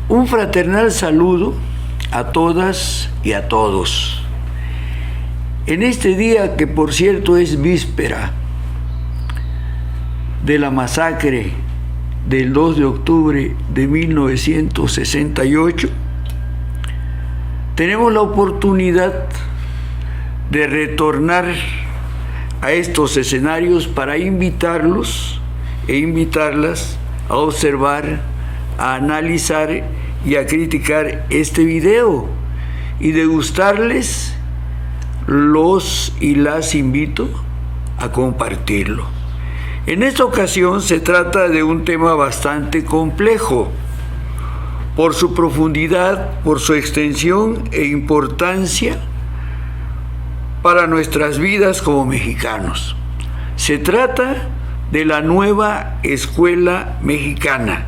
Un fraternal saludo a todas y a todos. En este día, que por cierto es víspera de la masacre del 2 de octubre de 1968, tenemos la oportunidad de retornar a estos escenarios para invitarlos e invitarlas a observar, a analizar y a criticar este video, y degustarles. Los y las invito a compartirlo. En esta ocasión se trata de un tema bastante complejo por su profundidad, por su extensión e importancia para nuestras vidas como mexicanos. Se trata de la nueva escuela mexicana,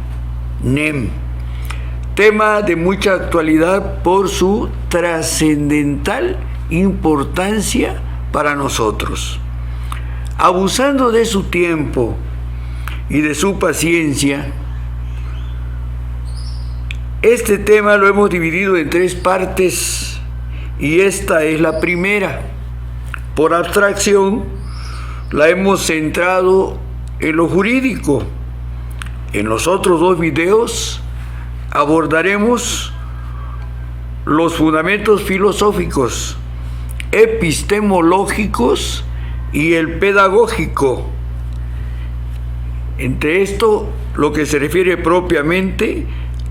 NEM, tema de mucha actualidad por su trascendental importancia para nosotros. Abusando de su tiempo y de su paciencia, este tema lo hemos dividido en 3 partes, y esta es la primera. Por abstracción, la hemos centrado en lo jurídico. En los otros 2 videos abordaremos los fundamentos filosóficos, epistemológicos y el pedagógico. Entre esto, lo que se refiere propiamente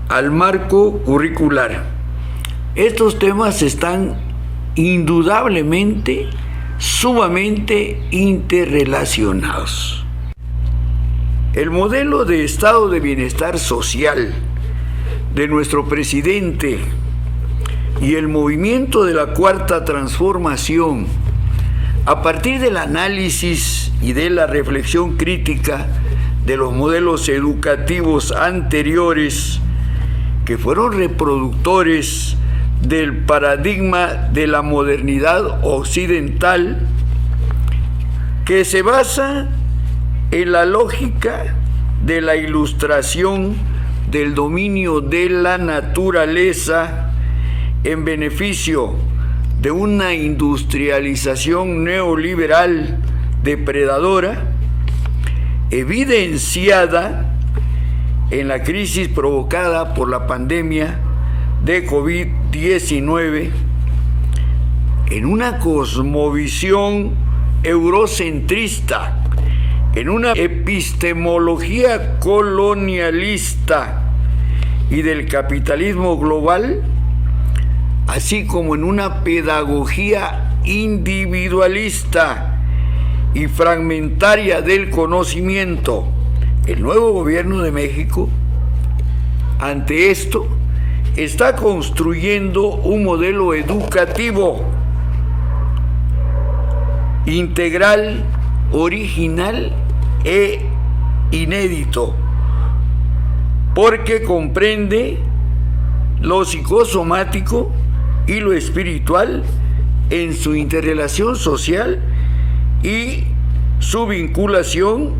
al marco curricular. Estos temas están indudablemente sumamente interrelacionados. El modelo de estado de bienestar social de nuestro presidente y el movimiento de la Cuarta Transformación, a partir del análisis y de la reflexión crítica de los modelos educativos anteriores, que fueron reproductores del paradigma de la modernidad occidental, que se basa en la lógica de la ilustración del dominio de la naturaleza en beneficio de una industrialización neoliberal depredadora, evidenciada en la crisis provocada por la pandemia de COVID-19, en una cosmovisión eurocentrista, en una epistemología colonialista y del capitalismo global, así como en una pedagogía individualista y fragmentaria del conocimiento. El nuevo gobierno de México, ante esto, está construyendo un modelo educativo integral, original e inédito, porque comprende lo psicosomático y lo espiritual en su interrelación social y su vinculación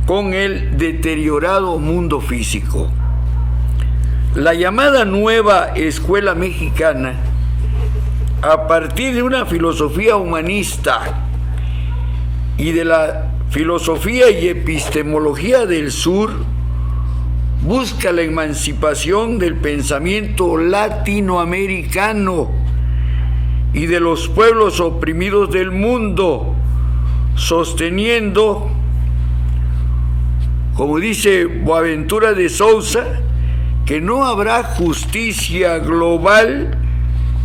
con el deteriorado mundo físico. La llamada nueva escuela mexicana, a partir de una filosofía humanista y de la filosofía y epistemología del sur, busca la emancipación del pensamiento latinoamericano y de los pueblos oprimidos del mundo, sosteniendo, como dice Boaventura de Sousa, que no habrá justicia global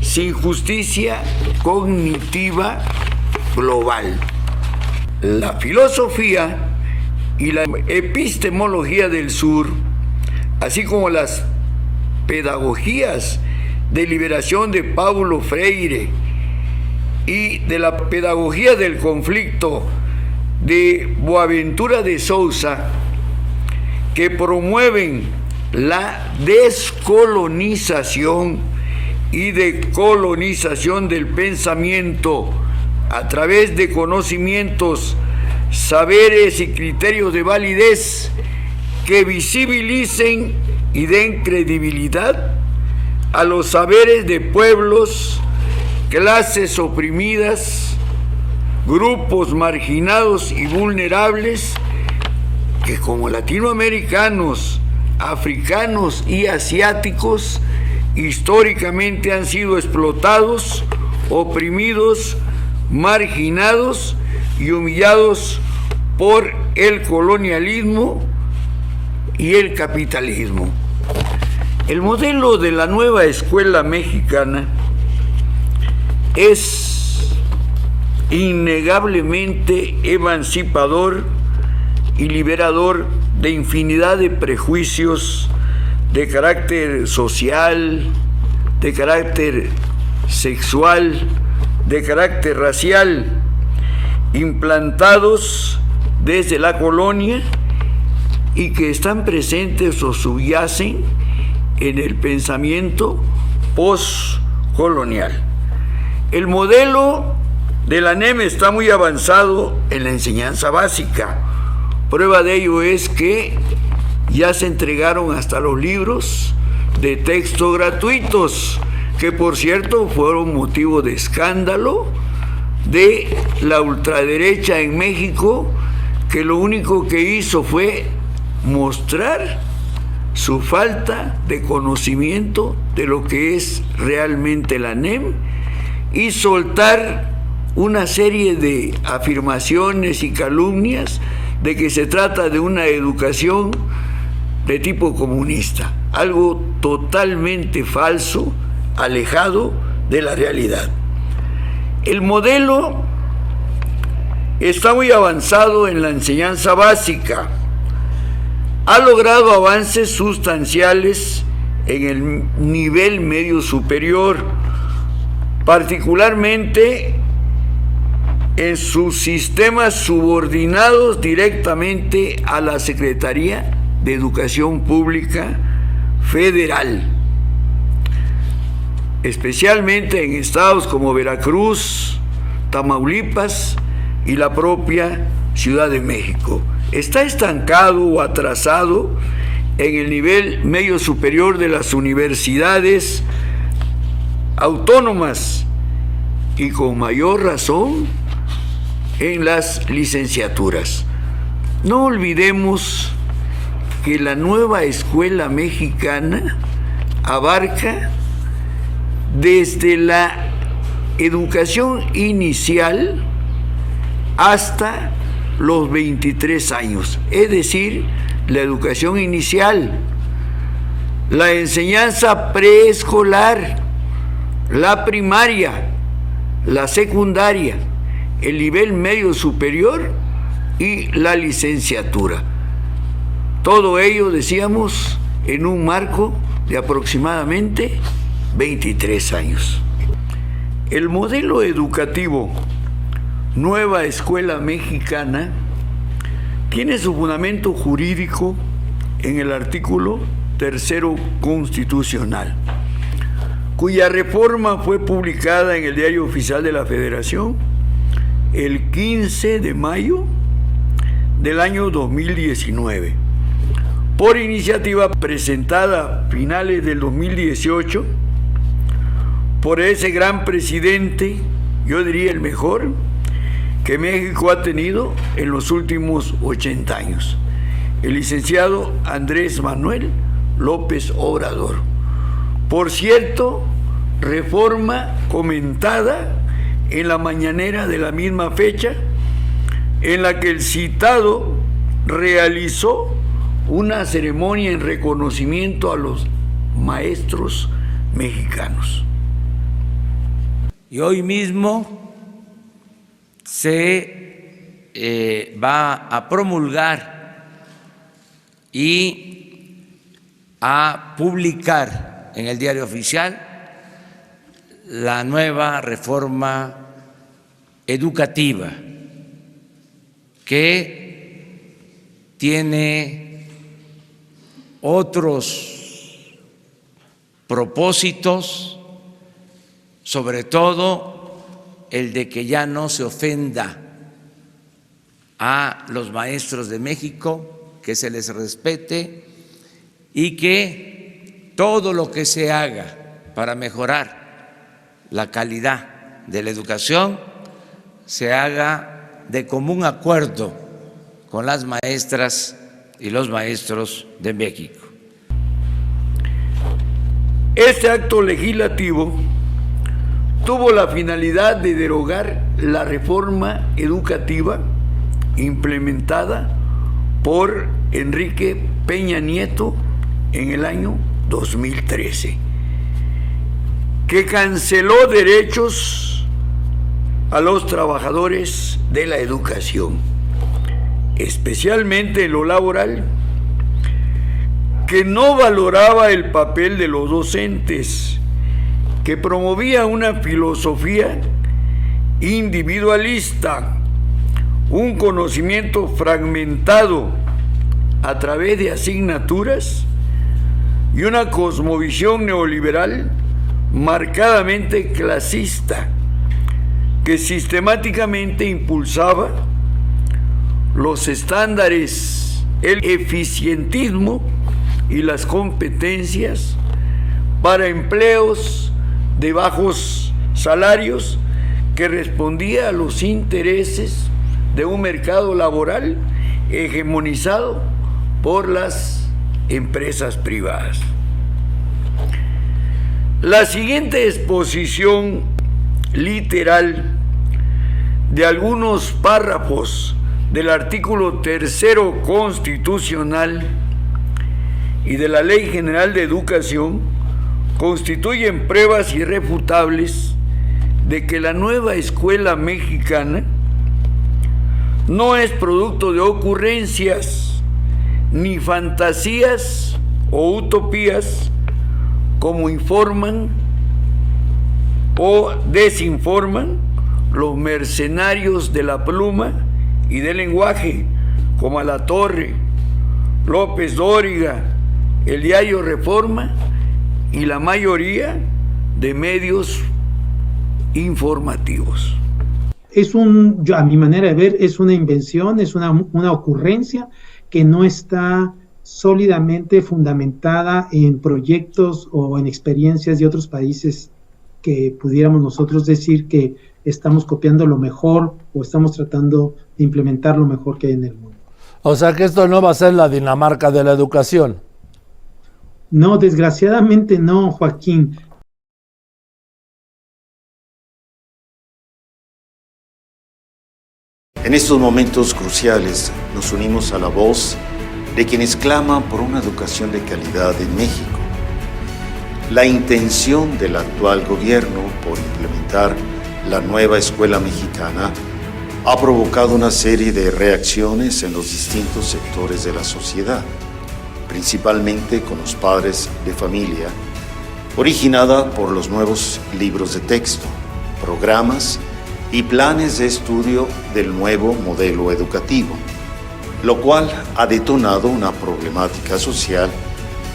sin justicia cognitiva global. La filosofía y la epistemología del sur, así como las pedagogías de liberación de Paulo Freire y de la pedagogía del conflicto de Boaventura de Sousa, que promueven la descolonización y decolonización del pensamiento a través de conocimientos, saberes y criterios de validez que visibilicen y den credibilidad a los saberes de pueblos, clases oprimidas, grupos marginados y vulnerables que como latinoamericanos, africanos y asiáticos históricamente han sido explotados, oprimidos, marginados y humillados por el colonialismo y el capitalismo. El modelo de la nueva escuela mexicana es innegablemente emancipador y liberador de infinidad de prejuicios de carácter social, de carácter sexual, de carácter racial, implantados desde la colonia y que están presentes o subyacen en el pensamiento postcolonial. El modelo de la NEM está muy avanzado en la enseñanza básica. Prueba de ello es que ya se entregaron hasta los libros de texto gratuitos, que por cierto fueron motivo de escándalo de la ultraderecha en México, que lo único que hizo fue mostrar su falta de conocimiento de lo que es realmente la NEM y soltar una serie de afirmaciones y calumnias de que se trata de una educación de tipo comunista, algo totalmente falso, alejado de la realidad. El modelo está muy avanzado en la enseñanza básica, ha logrado avances sustanciales en el nivel medio superior, particularmente en sus sistemas subordinados directamente a la Secretaría de Educación Pública Federal, especialmente en estados como Veracruz, Tamaulipas y la propia Ciudad de México. Está estancado o atrasado en el nivel medio superior de las universidades autónomas y con mayor razón en las licenciaturas. No olvidemos que la nueva escuela mexicana abarca desde la educación inicial hasta los 23 años, es decir, la educación inicial, la enseñanza preescolar, la primaria, la secundaria, el nivel medio superior y la licenciatura. Todo ello, decíamos, en un marco de aproximadamente 23 años. El modelo educativo Nueva Escuela Mexicana tiene su fundamento jurídico en el artículo 3º constitucional, cuya reforma fue publicada en el Diario Oficial de la Federación el 15 de mayo del año 2019, por iniciativa presentada a finales del 2018 por ese gran presidente, yo diría el mejor, que México ha tenido en los últimos 80 años, el licenciado Andrés Manuel López Obrador. Por cierto, reforma comentada en la mañanera de la misma fecha, en la que el citado realizó una ceremonia en reconocimiento a los maestros mexicanos. Y hoy mismo se va a promulgar y a publicar en el Diario Oficial la nueva reforma educativa, que tiene otros propósitos, sobre todo el de que ya no se ofenda a los maestros de México, que se les respete y que todo lo que se haga para mejorar la calidad de la educación se haga de común acuerdo con las maestras y los maestros de México. Este acto legislativo tuvo la finalidad de derogar la reforma educativa implementada por Enrique Peña Nieto en el año 2013, que canceló derechos a los trabajadores de la educación, especialmente en lo laboral, que no valoraba el papel de los docentes, que promovía una filosofía individualista, un conocimiento fragmentado a través de asignaturas y una cosmovisión neoliberal marcadamente clasista, que sistemáticamente impulsaba los estándares, el eficientismo y las competencias para empleos de bajos salarios, que respondía a los intereses de un mercado laboral hegemonizado por las empresas privadas. La siguiente exposición literal de algunos párrafos del artículo 3º constitucional y de la Ley General de Educación constituyen pruebas irrefutables de que la nueva escuela mexicana no es producto de ocurrencias ni fantasías o utopías, como informan o desinforman los mercenarios de la pluma y del lenguaje, como Alatorre, López Dóriga, el diario Reforma y la mayoría de medios informativos. A mi manera de ver, es una invención, es una ocurrencia que no está sólidamente fundamentada en proyectos o en experiencias de otros países que pudiéramos nosotros decir que estamos copiando lo mejor o estamos tratando de implementar lo mejor que hay en el mundo. O sea que esto no va a ser la Dinamarca de la educación. No, desgraciadamente no, Joaquín. En estos momentos cruciales nos unimos a la voz de quienes claman por una educación de calidad en México. La intención del actual gobierno por implementar la nueva escuela mexicana ha provocado una serie de reacciones en los distintos sectores de la sociedad, principalmente con los padres de familia, originada por los nuevos libros de texto, programas y planes de estudio del nuevo modelo educativo, lo cual ha detonado una problemática social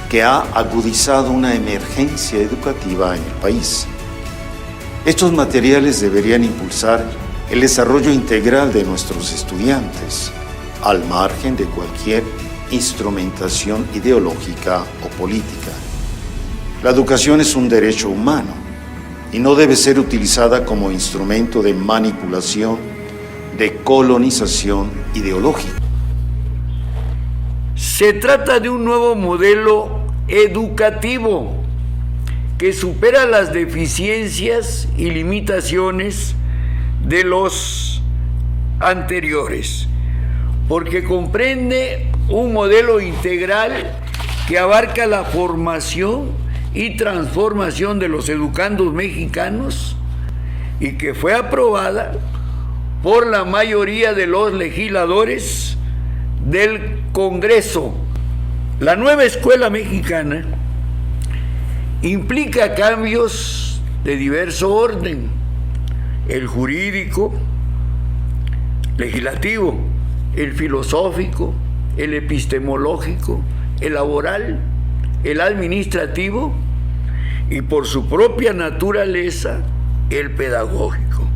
que ha agudizado una emergencia educativa en el país. Estos materiales deberían impulsar el desarrollo integral de nuestros estudiantes, al margen de cualquier instrumentación ideológica o política. La educación es un derecho humano y no debe ser utilizada como instrumento de manipulación, de colonización ideológica. Se trata de un nuevo modelo educativo que supera las deficiencias y limitaciones de los anteriores, porque comprende un modelo integral que abarca la formación y transformación de los educandos mexicanos y que fue aprobada por la mayoría de los legisladores del Congreso. La nueva escuela mexicana implica cambios de diverso orden: el jurídico, legislativo, el filosófico, el epistemológico, el laboral, el administrativo y, por su propia naturaleza, el pedagógico.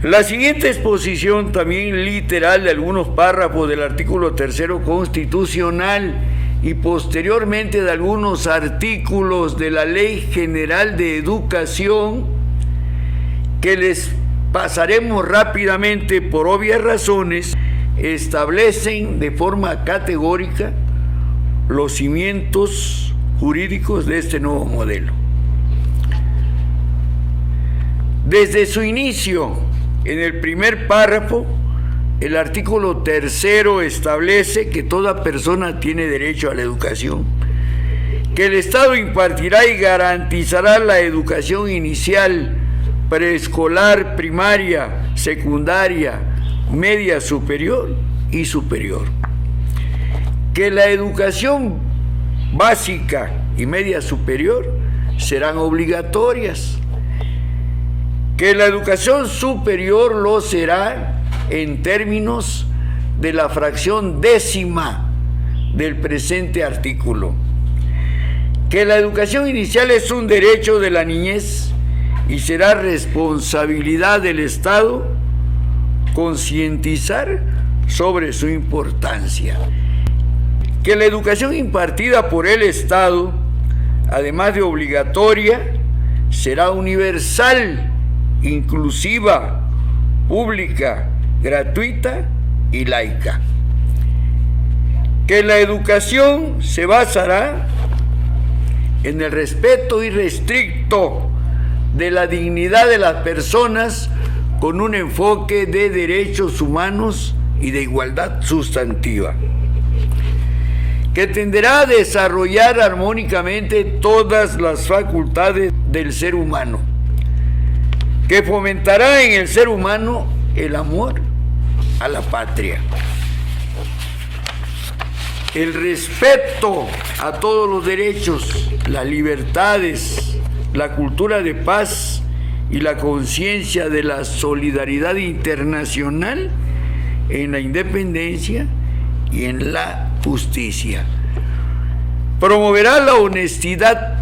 La siguiente exposición también literal de algunos párrafos del artículo 3º constitucional y posteriormente de algunos artículos de la Ley General de Educación, que les pasaremos rápidamente por obvias razones, establecen de forma categórica los cimientos jurídicos de este nuevo modelo. Desde su inicio, en el primer párrafo, el artículo 3º establece que toda persona tiene derecho a la educación, que el Estado impartirá y garantizará la educación inicial, preescolar, primaria, secundaria, media superior y superior, que la educación básica y media superior serán obligatorias, que la educación superior lo será en términos de la fracción 10ª del presente artículo, que la educación inicial es un derecho de la niñez y será responsabilidad del Estado concientizar sobre su importancia, que la educación impartida por el Estado, además de obligatoria, será universal, inclusiva, pública, gratuita y laica, que la educación se basará en el respeto irrestricto de la dignidad de las personas con un enfoque de derechos humanos y de igualdad sustantiva, que tenderá a desarrollar armónicamente todas las facultades del ser humano, que fomentará en el ser humano el amor a la patria, el respeto a todos los derechos, las libertades, la cultura de paz y la conciencia de la solidaridad internacional en la independencia y en la justicia. Promoverá la honestidad,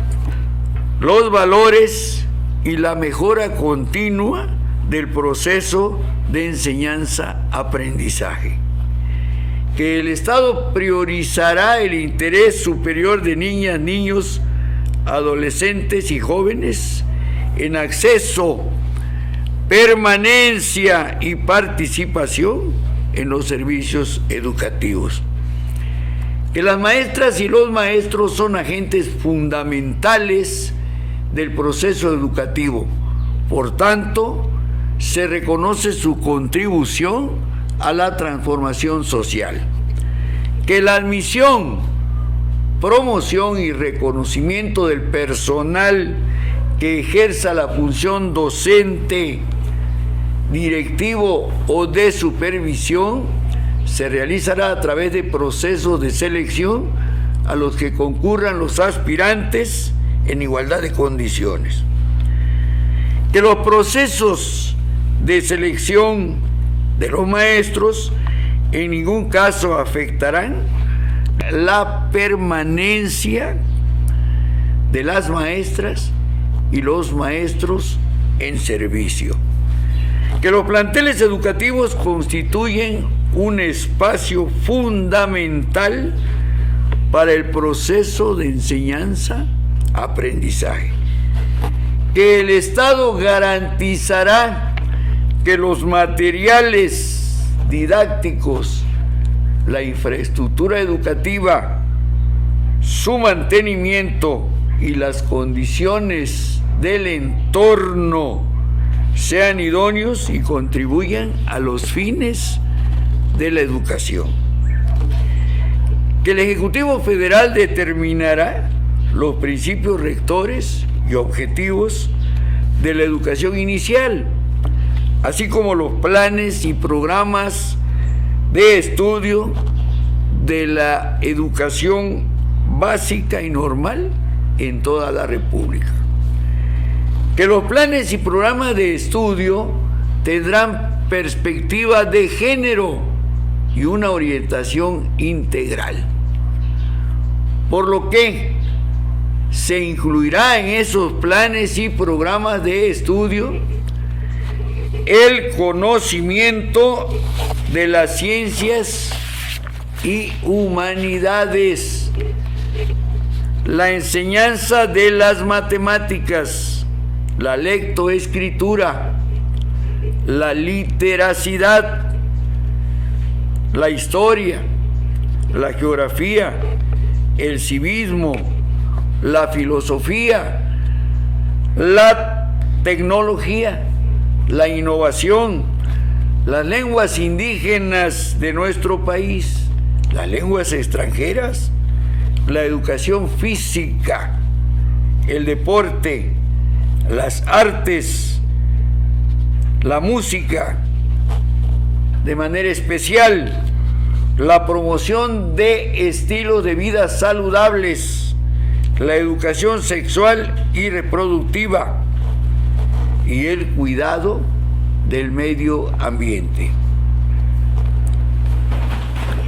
los valores y la mejora continua del proceso de enseñanza-aprendizaje, que el Estado priorizará el interés superior de niñas, niños, adolescentes y jóvenes en acceso, permanencia y participación en los servicios educativos, que las maestras y los maestros son agentes fundamentales del proceso educativo. Por tanto, se reconoce su contribución a la transformación social, que la admisión, promoción y reconocimiento del personal que ejerza la función docente, directivo o de supervisión se realizará a través de procesos de selección a los que concurran los aspirantes en igualdad de condiciones, que los procesos de selección de los maestros en ningún caso afectarán la permanencia de las maestras y los maestros en servicio, que los planteles educativos constituyen un espacio fundamental para el proceso de enseñanza-aprendizaje, que el Estado garantizará que los materiales didácticos, la infraestructura educativa, su mantenimiento y las condiciones del entorno sean idóneos y contribuyan a los fines de la educación, que el Ejecutivo Federal determinará los principios rectores y objetivos de la educación inicial, así como los planes y programas de estudio de la educación básica y normal en toda la República, que los planes y programas de estudio tendrán perspectiva de género y una orientación integral, por lo que se incluirá en esos planes y programas de estudio el conocimiento de las ciencias y humanidades, la enseñanza de las matemáticas, la lectoescritura, la literacidad, la historia, la geografía, el civismo, la filosofía, la tecnología, la innovación, las lenguas indígenas de nuestro país, las lenguas extranjeras, la educación física, el deporte, las artes, la música, de manera especial la promoción de estilos de vida saludables, la educación sexual y reproductiva y el cuidado del medio ambiente.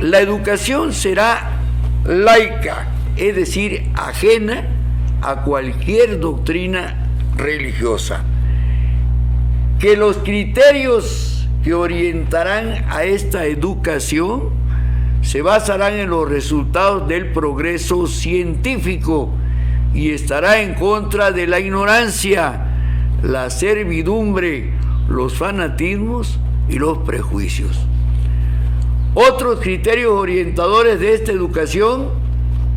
La educación será laica, es decir, ajena a cualquier doctrina religiosa. Que los criterios que orientarán a esta educación se basarán en los resultados del progreso científico y estará en contra de la ignorancia, la servidumbre, los fanatismos y los prejuicios. Otros criterios orientadores de esta educación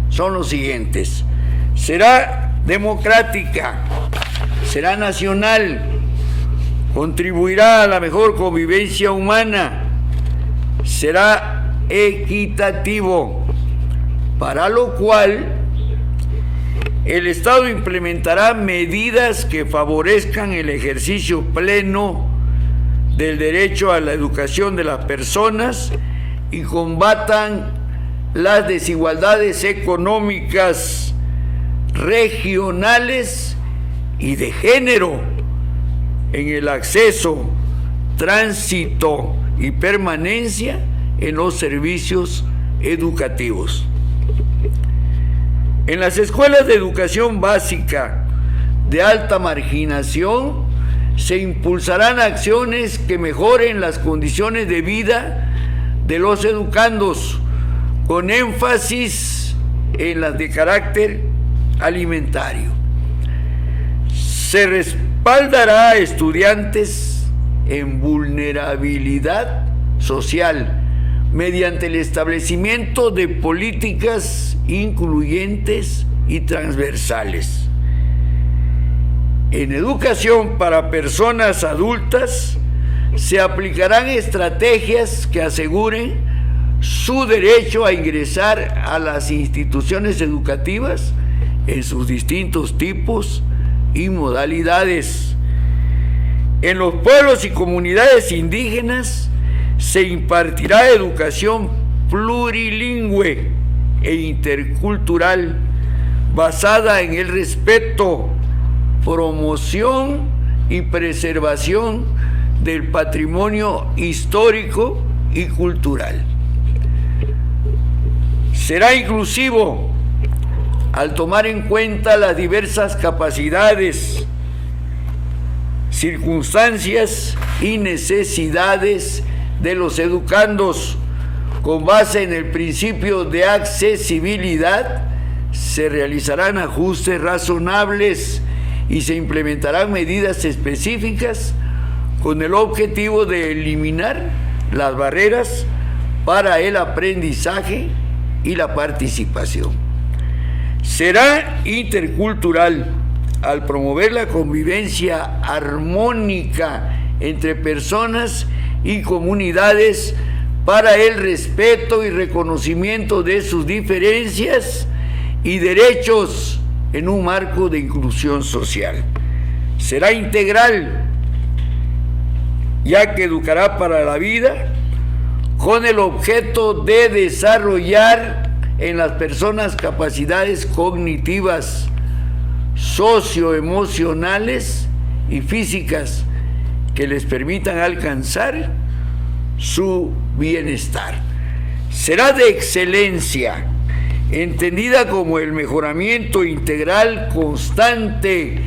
son los siguientes: será democrática, será nacional, contribuirá a la mejor convivencia humana, será equitativo, para lo cual el Estado implementará medidas que favorezcan el ejercicio pleno del derecho a la educación de las personas y combatan las desigualdades económicas, regionales y de género en el acceso, tránsito y permanencia en los servicios educativos. En las escuelas de educación básica de alta marginación se impulsarán acciones que mejoren las condiciones de vida de los educandos, con énfasis en las de carácter alimentario. Se respaldará a estudiantes en vulnerabilidad social mediante el establecimiento de políticas incluyentes y transversales. En educación para personas adultas se aplicarán estrategias que aseguren su derecho a ingresar a las instituciones educativas en sus distintos tipos y modalidades. En los pueblos y comunidades indígenas se impartirá educación plurilingüe e intercultural basada en el respeto, promoción y preservación del patrimonio histórico y cultural. Será inclusivo al tomar en cuenta las diversas capacidades, circunstancias y necesidades de los educandos. Con base en el principio de accesibilidad, se realizarán ajustes razonables y se implementarán medidas específicas con el objetivo de eliminar las barreras para el aprendizaje y la participación. Será intercultural al promover la convivencia armónica entre personas y comunidades para el respeto y reconocimiento de sus diferencias y derechos en un marco de inclusión social. Será integral, ya que educará para la vida con el objeto de desarrollar en las personas capacidades cognitivas, socioemocionales y físicas que les permitan alcanzar su bienestar. Será de excelencia, entendida como el mejoramiento integral constante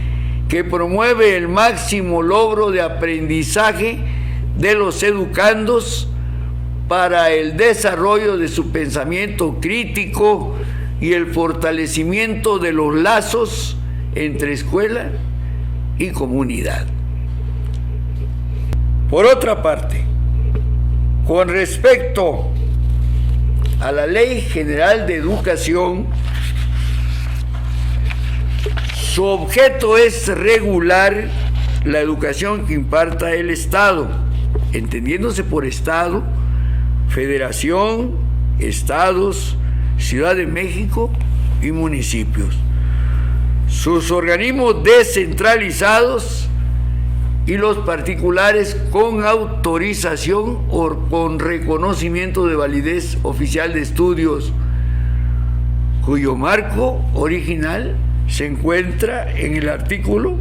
que promueve el máximo logro de aprendizaje de los educandos para el desarrollo de su pensamiento crítico y el fortalecimiento de los lazos entre escuela y comunidad. Por otra parte, con respecto a la Ley General de Educación, su objeto es regular la educación que imparta el Estado, entendiéndose por Estado, Federación, Estados, Ciudad de México y municipios, sus organismos descentralizados y los particulares con autorización o con reconocimiento de validez oficial de estudios, cuyo marco original se encuentra en el artículo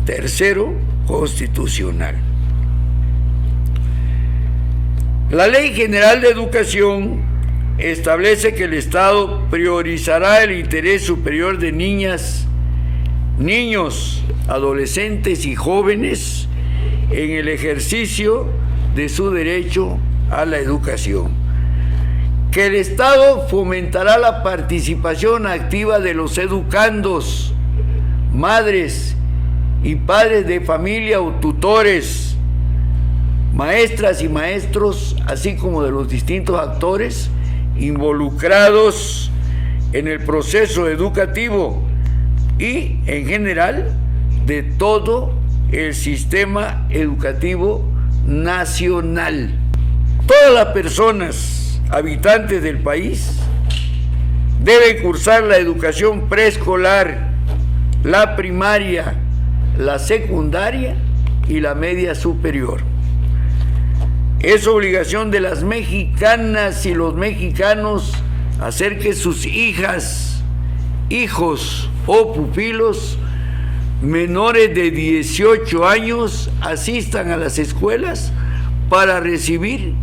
3 constitucional. La Ley General de Educación establece que el Estado priorizará el interés superior de niñas, niños, adolescentes y jóvenes en el ejercicio de su derecho a la educación. Que el Estado fomentará la participación activa de los educandos, madres y padres de familia o tutores, maestras y maestros, así como de los distintos actores involucrados en el proceso educativo y, en general, de todo el sistema educativo nacional. Todas las personas habitantes del país deben cursar la educación preescolar, la primaria, la secundaria y la media superior. Es obligación de las mexicanas y los mexicanos hacer que sus hijas, hijos o pupilos menores de 18 años asistan a las escuelas para recibir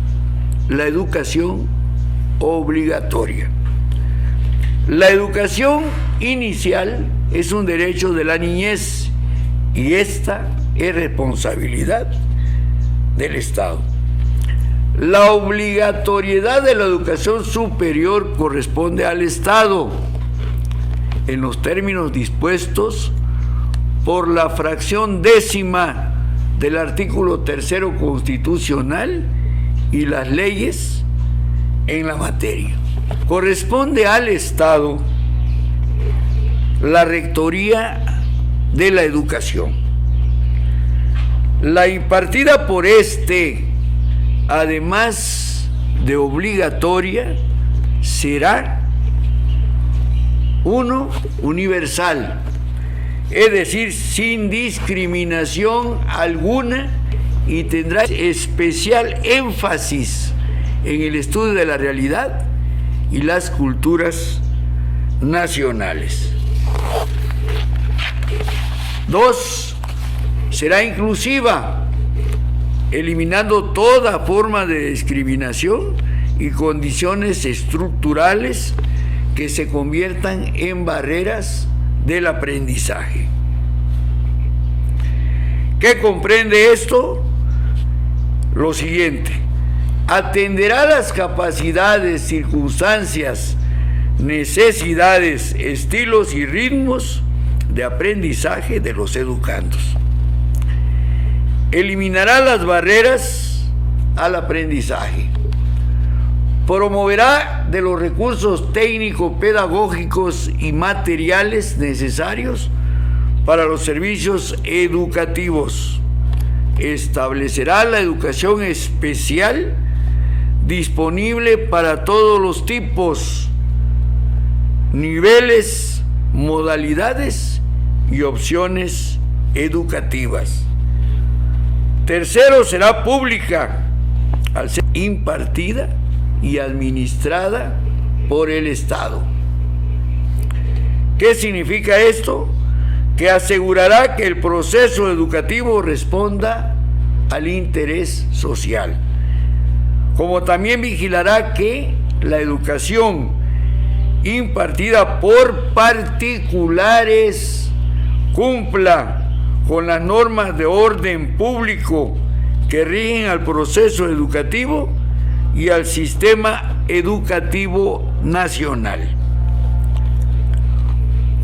la educación obligatoria. La educación inicial es un derecho de la niñez y esta es responsabilidad del Estado. La obligatoriedad de la educación superior corresponde al Estado en los términos dispuestos por la fracción 10ª del artículo 3 constitucional y las leyes en la materia. Corresponde al Estado la rectoría de la educación. La impartida por este, además de obligatoria, será universal, es decir, sin discriminación alguna, y tendrá especial énfasis en el estudio de la realidad y las culturas nacionales. 2. Será inclusiva, eliminando toda forma de discriminación y condiciones estructurales que se conviertan en barreras del aprendizaje. ¿Qué comprende esto? Lo siguiente: atenderá las capacidades, circunstancias, necesidades, estilos y ritmos de aprendizaje de los educandos. Eliminará las barreras al aprendizaje. Promoverá de los recursos técnico-pedagógicos y materiales necesarios para los servicios educativos. Establecerá la educación especial disponible para todos los tipos, niveles, modalidades y opciones educativas. 3. Será pública, al ser impartida y administrada por el Estado. ¿Qué significa esto? Que asegurará que el proceso educativo responda al interés social, como también vigilará que la educación impartida por particulares cumpla con las normas de orden público que rigen al proceso educativo y al sistema educativo nacional.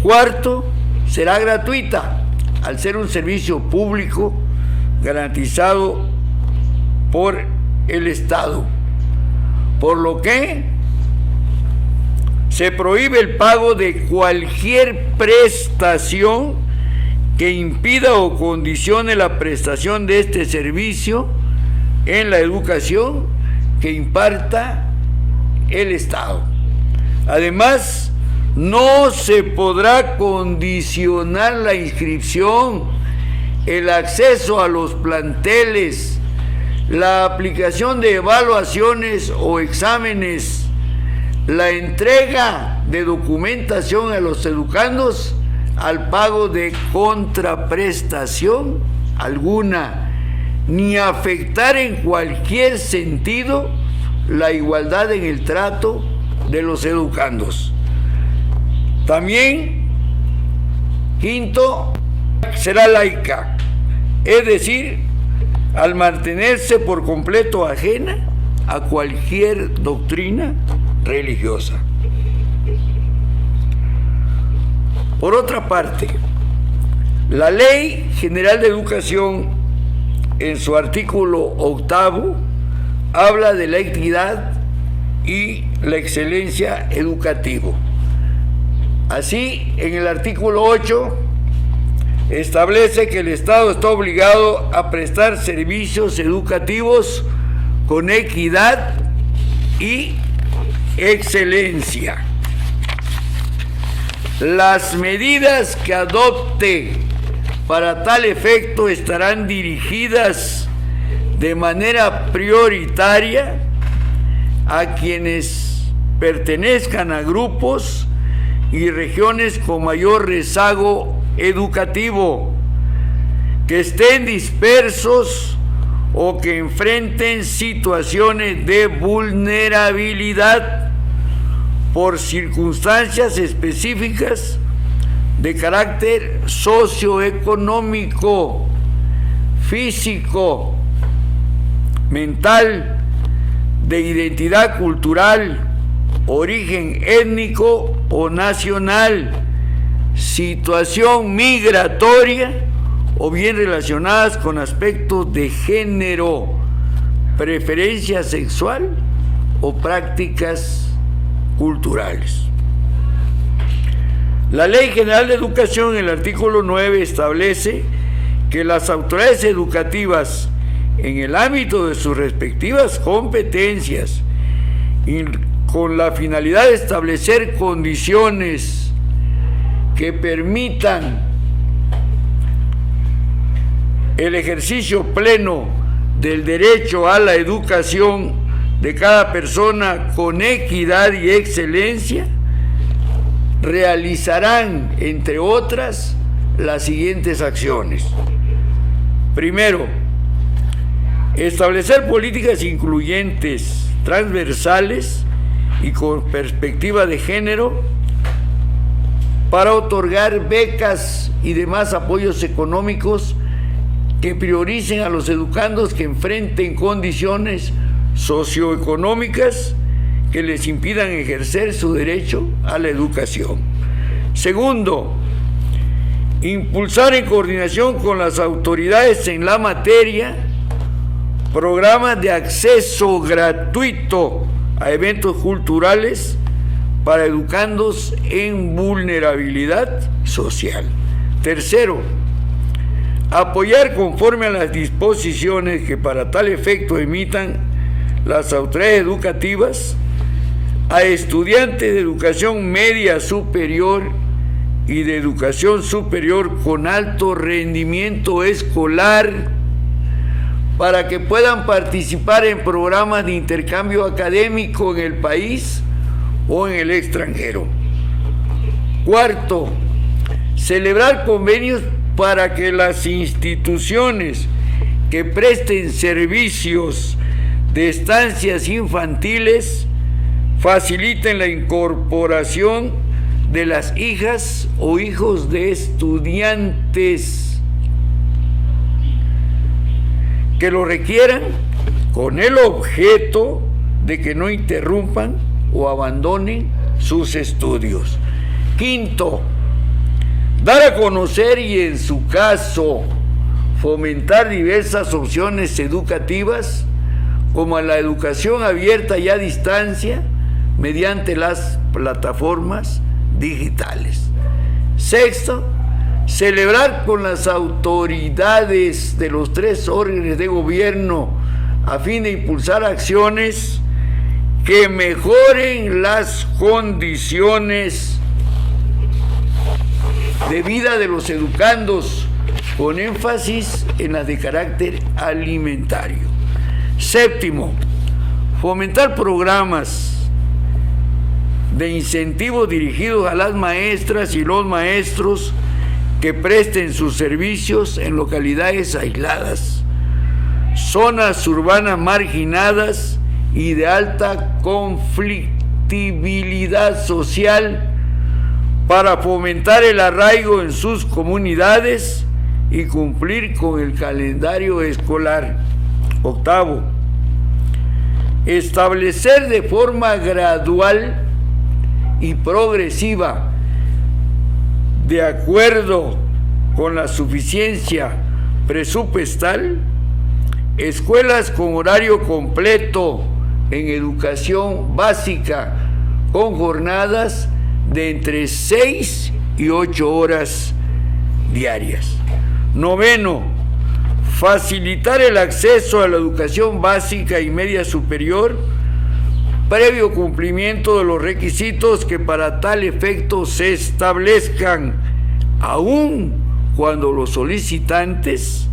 Cuarto, será gratuita al ser un servicio público garantizado por el Estado, por lo que se prohíbe el pago de cualquier prestación que impida o condicione la prestación de este servicio en la educación que imparta el Estado. Además, no se podrá condicionar la inscripción, el acceso a los planteles, la aplicación de evaluaciones o exámenes, la entrega de documentación a los educandos al pago de contraprestación alguna, ni afectar en cualquier sentido la igualdad en el trato de los educandos. También, quinto, será laica, es decir, al mantenerse por completo ajena a cualquier doctrina religiosa. Por otra parte, la Ley General de Educación, en su artículo 8, habla de la equidad y la excelencia educativa. Así, en el artículo 8, establece que el Estado está obligado a prestar servicios educativos con equidad y excelencia. Las medidas que adopte para tal efecto estarán dirigidas de manera prioritaria a quienes pertenezcan a grupos y regiones con mayor rezago educativo, que estén dispersos o que enfrenten situaciones de vulnerabilidad por circunstancias específicas de carácter socioeconómico, físico, mental, de identidad cultural, origen étnico o nacional, situación migratoria o bien relacionadas con aspectos de género, preferencia sexual o prácticas culturales. La Ley General de Educación, en el artículo 9, establece que las autoridades educativas, en el ámbito de sus respectivas competencias y con la finalidad de establecer condiciones que permitan el ejercicio pleno del derecho a la educación de cada persona con equidad y excelencia, realizarán, entre otras, las siguientes acciones. Primero, establecer políticas incluyentes, transversales y con perspectiva de género para otorgar becas y demás apoyos económicos que prioricen a los educandos que enfrenten condiciones socioeconómicas que les impidan ejercer su derecho a la educación. Segundo, impulsar en coordinación con las autoridades en la materia programas de acceso gratuito a eventos culturales para educandos en vulnerabilidad social. Tercero, apoyar conforme a las disposiciones que para tal efecto emitan las autoridades educativas a estudiantes de educación media superior y de educación superior con alto rendimiento escolar para que puedan participar en programas de intercambio académico en el país o en el extranjero. Cuarto, celebrar convenios para que las instituciones que presten servicios de estancias infantiles faciliten la incorporación de las hijas o hijos de estudiantes que lo requieran, con el objeto de que no interrumpan o abandonen sus estudios. Quinto, dar a conocer y, en su caso, fomentar diversas opciones educativas, como la educación abierta y a distancia, mediante las plataformas digitales. Sexto, celebrar con las autoridades de los 3 órdenes de gobierno a fin de impulsar acciones que mejoren las condiciones de vida de los educandos, con énfasis en las de carácter alimentario. Séptimo, fomentar programas de incentivos dirigidos a las maestras y los maestros que presten sus servicios en localidades aisladas, zonas urbanas marginadas y de alta conflictividad social, para fomentar el arraigo en sus comunidades y cumplir con el calendario escolar. Octavo, establecer de forma gradual y progresiva, de acuerdo con la suficiencia presupuestal, escuelas con horario completo en educación básica, con jornadas de entre 6 y 8 horas diarias. Noveno, facilitar el acceso a la educación básica y media superior, previo cumplimiento de los requisitos que para tal efecto se establezcan, aun cuando los solicitantes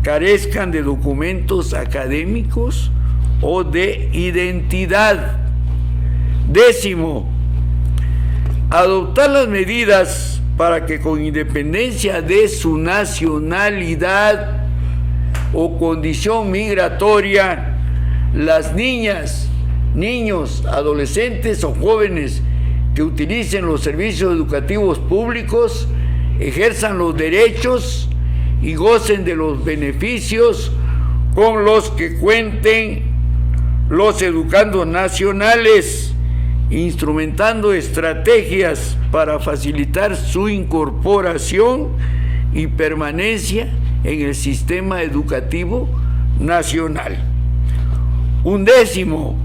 carezcan de documentos académicos o de identidad. Décimo, adoptar las medidas para que, con independencia de su nacionalidad o condición migratoria, las niñas, niños, adolescentes o jóvenes que utilicen los servicios educativos públicos ejerzan los derechos y gocen de los beneficios con los que cuenten los educandos nacionales, instrumentando estrategias para facilitar su incorporación y permanencia en el sistema educativo nacional. Undécimo,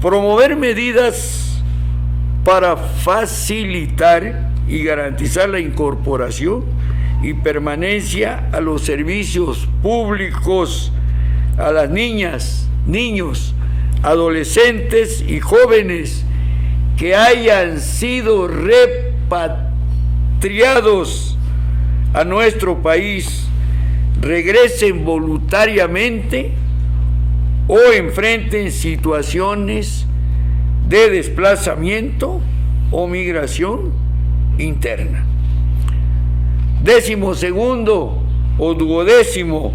promover medidas para facilitar y garantizar la incorporación y permanencia a los servicios públicos a las niñas, niños, adolescentes y jóvenes que hayan sido repatriados a nuestro país, regresen voluntariamente o enfrenten situaciones de desplazamiento o migración interna. 12º o 12º,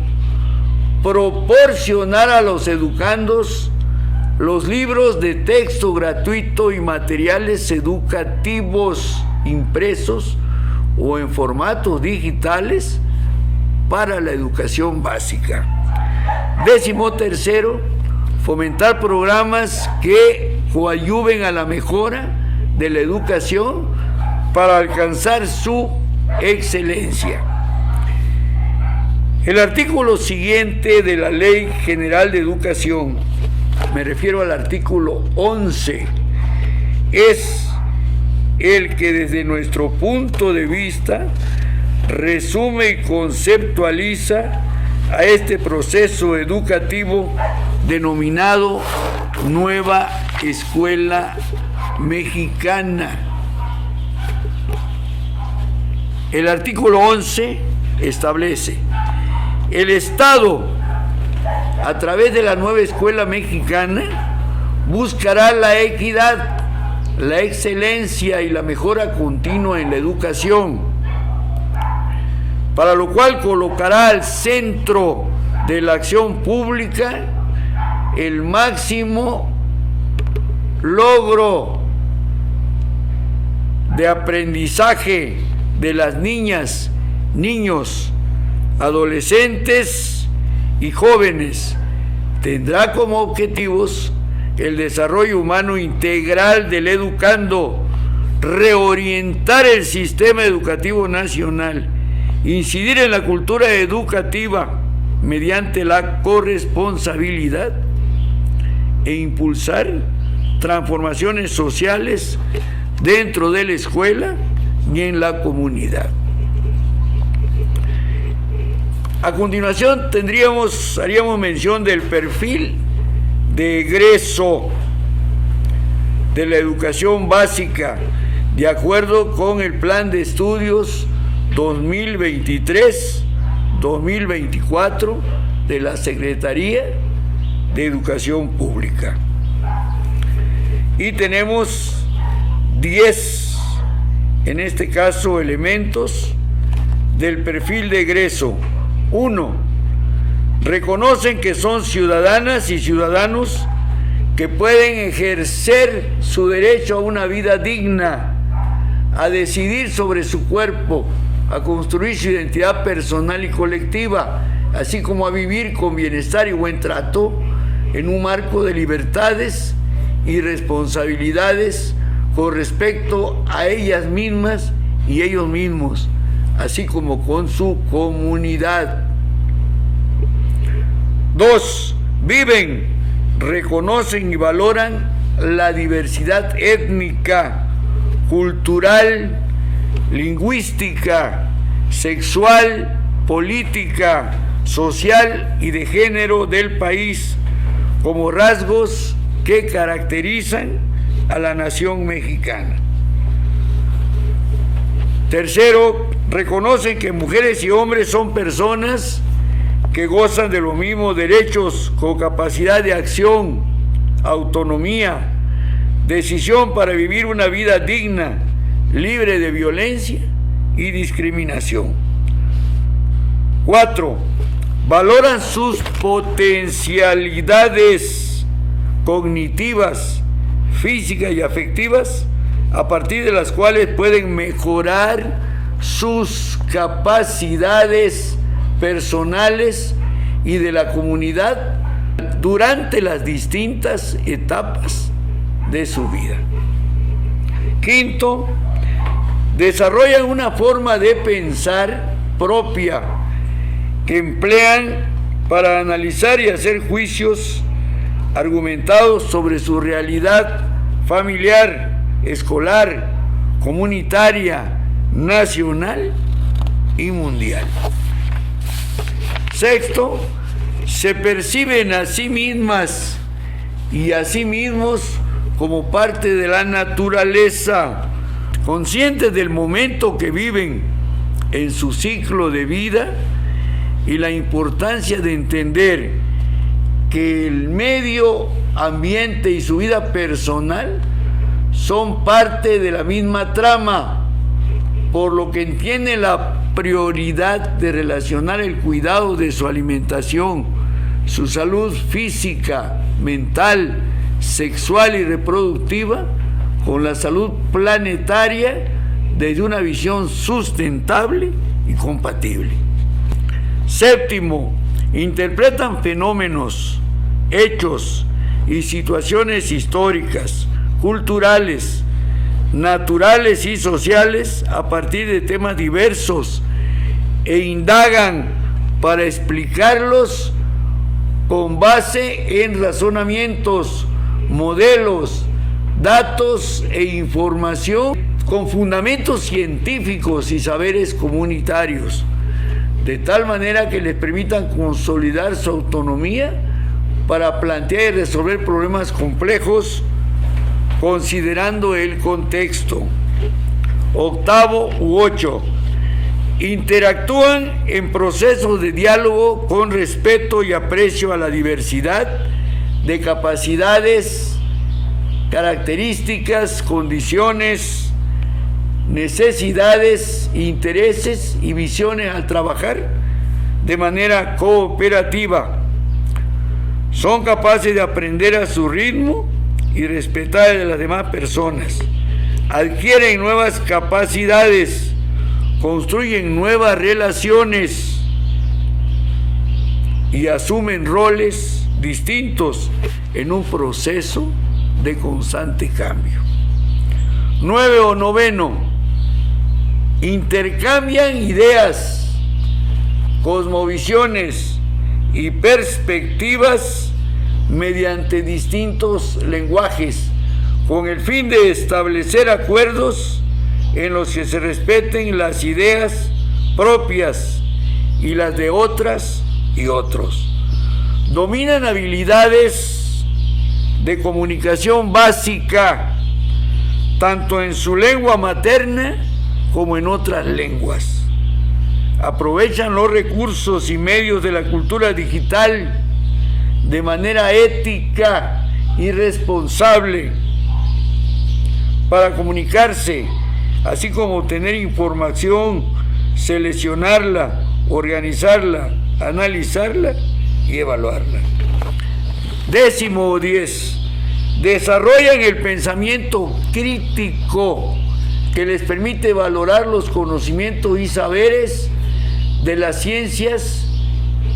proporcionar a los educandos los libros de texto gratuito y materiales educativos impresos o en formatos digitales para la educación básica. 13º, fomentar programas que coadyuven a la mejora de la educación para alcanzar su excelencia. El artículo siguiente de la Ley General de Educación, me refiero al artículo 11, es el que desde nuestro punto de vista resume y conceptualiza a este proceso educativo denominado Nueva Escuela Mexicana. El artículo 11 establece: el Estado, a través de la Nueva Escuela Mexicana, buscará la equidad, la excelencia y la mejora continua en la educación, para lo cual colocará al centro de la acción pública el máximo logro de aprendizaje de las niñas, niños, adolescentes y jóvenes tendrá como objetivos el desarrollo humano integral del educando, reorientar el sistema educativo nacional, incidir en la cultura educativa mediante la corresponsabilidad e impulsar transformaciones sociales dentro de la escuela y en la comunidad. A continuación haríamos mención del perfil de egreso de la educación básica de acuerdo con el Plan de Estudios 2023-2024 de la Secretaría de Educación Pública. Y tenemos 10, en este caso, elementos del perfil de egreso. 1. Reconocen que son ciudadanas y ciudadanos que pueden ejercer su derecho a una vida digna, a decidir sobre su cuerpo, a construir su identidad personal y colectiva, así como a vivir con bienestar y buen trato en un marco de libertades y responsabilidades con respecto a ellas mismas y ellos mismos, así como con su comunidad. 2. Viven, reconocen y valoran la diversidad étnica, cultural, lingüística, sexual, política, social y de género del país como rasgos que caracterizan a la nación mexicana. 3. Reconocen que mujeres y hombres son personas que gozan de los mismos derechos con capacidad de acción, autonomía, decisión para vivir una vida digna, libre de violencia y discriminación. 4. Valoran sus potencialidades cognitivas, físicas y afectivas, a partir de las cuales pueden mejorar sus capacidades personales y de la comunidad durante las distintas etapas de su vida. 5. Desarrollan una forma de pensar propia que emplean para analizar y hacer juicios argumentados sobre su realidad familiar, escolar, comunitaria, nacional y mundial. 6. Se perciben a sí mismas y a sí mismos como parte de la naturaleza, conscientes del momento que viven en su ciclo de vida y la importancia de entender que el medio ambiente y su vida personal son parte de la misma trama, por lo que entienden la prioridad de relacionar el cuidado de su alimentación, su salud física, mental, sexual y reproductiva con la salud planetaria desde una visión sustentable y compatible. 7. Interpretan fenómenos, hechos y situaciones históricas, culturales, naturales y sociales a partir de temas diversos e indagan para explicarlos con base en razonamientos, modelos, datos e información con fundamentos científicos y saberes comunitarios, de tal manera que les permitan consolidar su autonomía para plantear y resolver problemas complejos considerando el contexto. 8. Interactúan en procesos de diálogo con respeto y aprecio a la diversidad de capacidades, características, condiciones, necesidades, intereses y visiones al trabajar de manera cooperativa. Son capaces de aprender a su ritmo y respetar a las demás personas. Adquieren nuevas capacidades, construyen nuevas relaciones, y asumen roles distintos en un proceso de constante cambio. 9 o 9, intercambian ideas, cosmovisiones y perspectivas mediante distintos lenguajes, con el fin de establecer acuerdos en los que se respeten las ideas propias y las de otras y otros. Dominan habilidades de comunicación básica, tanto en su lengua materna como en otras lenguas. Aprovechan los recursos y medios de la cultura digital de manera ética y responsable para comunicarse, así como obtener información, seleccionarla, organizarla, analizarla y evaluarla. 10. Desarrollan el pensamiento crítico que les permite valorar los conocimientos y saberes de las ciencias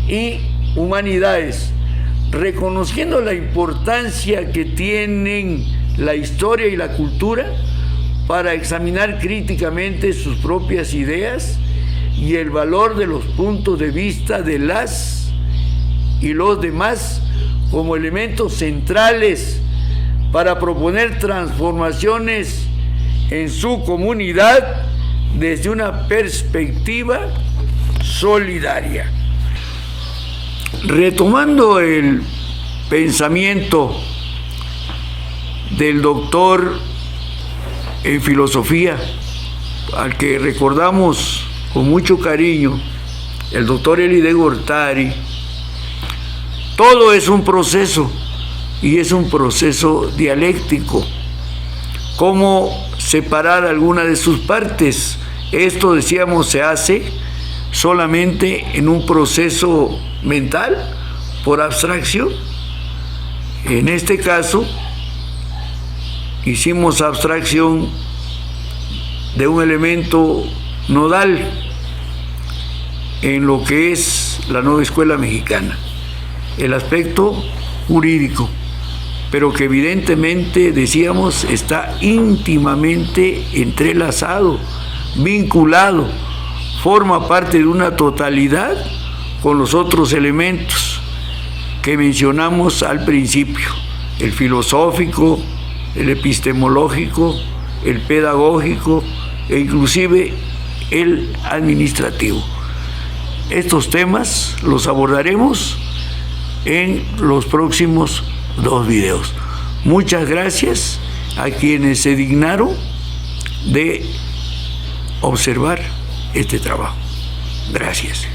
y humanidades, reconociendo la importancia que tienen la historia y la cultura para examinar críticamente sus propias ideas y el valor de los puntos de vista de las y los demás como elementos centrales para proponer transformaciones en su comunidad desde una perspectiva solidaria. Retomando el pensamiento del doctor en filosofía, al que recordamos con mucho cariño, el doctor Elie de Gortari, todo es un proceso, y es un proceso dialéctico. ¿Cómo separar alguna de sus partes? Esto, decíamos, se hace solamente en un proceso mental, por abstracción. En este caso, hicimos abstracción de un elemento nodal en lo que es la nueva escuela mexicana, el aspecto jurídico, pero que evidentemente, decíamos, está íntimamente entrelazado, vinculado, forma parte de una totalidad con los otros elementos que mencionamos al principio: el filosófico, el epistemológico, el pedagógico e inclusive el administrativo. Estos temas los abordaremos en los próximos 2 videos. Muchas gracias a quienes se dignaron de observar este trabajo. Gracias.